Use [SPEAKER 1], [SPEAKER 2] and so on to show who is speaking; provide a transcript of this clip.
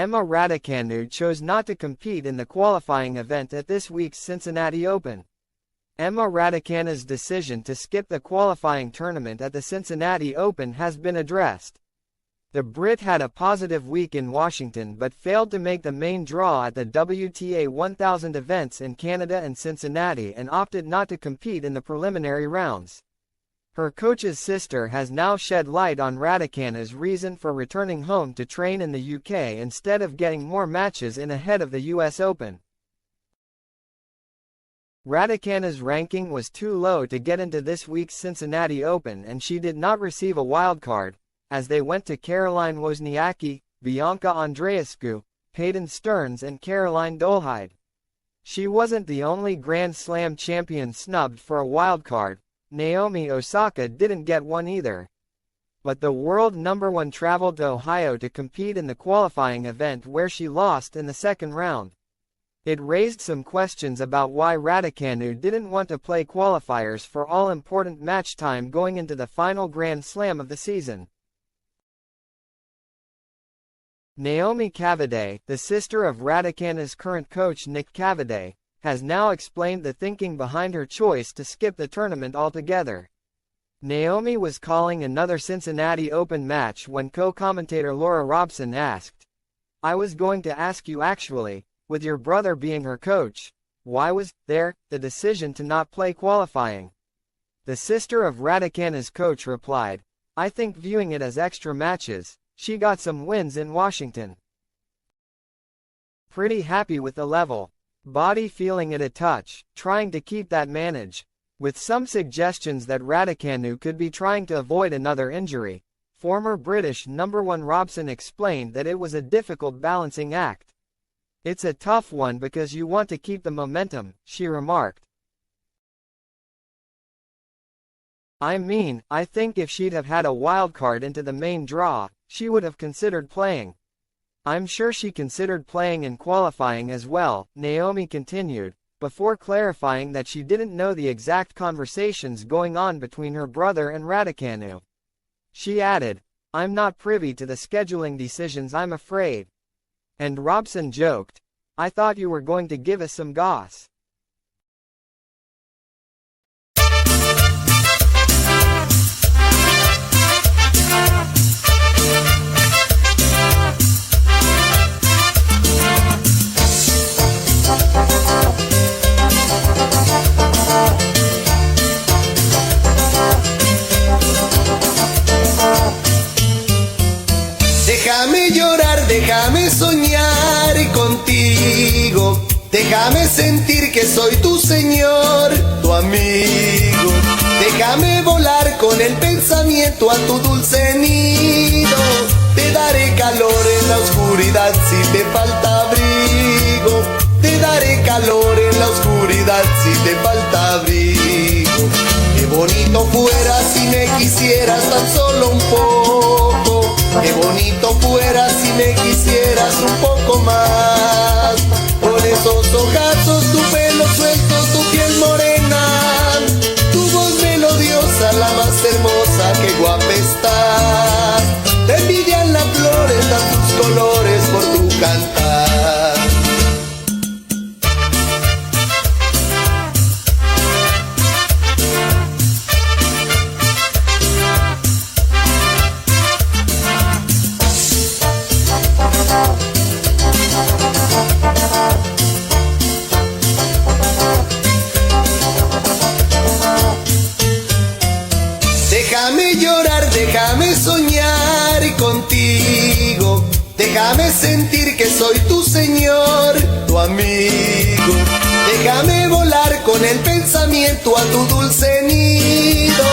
[SPEAKER 1] Emma Raducanu chose not to compete in the qualifying event at this week's Cincinnati Open. Emma Raducanu's decision to skip the qualifying tournament at the Cincinnati Open has been addressed. The Brit had a positive week in Washington but failed to make the main draw at the WTA 1000 events in Canada and Cincinnati and opted not to compete in the preliminary rounds. Her coach's sister has now shed light on Raducanu's reason for returning home to train in the UK instead of getting more matches in ahead of the US Open. Raducanu's ranking was too low to get into this week's Cincinnati Open and she did not receive a wildcard, as they went to Caroline Wozniacki, Bianca Andreescu, Peyton Stearns and Caroline Dolehide. She wasn't the only Grand Slam champion snubbed for a wildcard. Naomi Osaka didn't get one either. But the world #1 traveled to Ohio to compete in the qualifying event where she lost in the second round. It raised some questions about why Raducanu didn't want to play qualifiers for all-important match time going into the final Grand Slam of the season. Naomi Cavaday, the sister of Raducanu's current coach Nick Cavaday, has now explained the thinking behind her choice to skip the tournament altogether. Naomi was calling another Cincinnati Open match when co-commentator Laura Robson asked, "I was going to ask you actually, with your brother being her coach, why was there the decision to not play qualifying?" The sister of Raducanu's coach replied, "I think viewing it as extra matches, she got some wins in Washington. Pretty happy with the level. Body feeling it a touch, trying to keep that manage." With some suggestions that Raducanu could be trying to avoid another injury, former British #1 Robson explained that it was a difficult balancing act. "It's a tough one because you want to keep the momentum," she remarked. I think if she'd have had a wildcard into the main draw, she would have considered playing. I'm sure she considered playing in qualifying as well," Naomi continued, before clarifying that she didn't know the exact conversations going on between her brother and Raducanu. She added, "I'm not privy to the scheduling decisions, I'm afraid." And Robson joked, "I thought you were going to give us some goss."
[SPEAKER 2] Déjame llorar, déjame soñar contigo, déjame sentir que soy tu señor, tu amigo. Déjame volar con el pensamiento a tu dulce nido, te daré calor en la oscuridad si te falta abrigo, te daré calor en la oscuridad si te falta abrigo. Qué bonito fuera si me quisieras tan solo un poco, qué bonito fuera si me quisieras un poco más. Con esos ojazos, tu pelo suelto, tu piel morena, tu voz melodiosa, la más hermosa, qué guapa estás. Te envidian las flores, dan tus colores por tu cantar. Déjame llorar, déjame soñar contigo, déjame sentir que soy tu señor, tu amigo. Déjame volar con el pensamiento a tu dulce nido,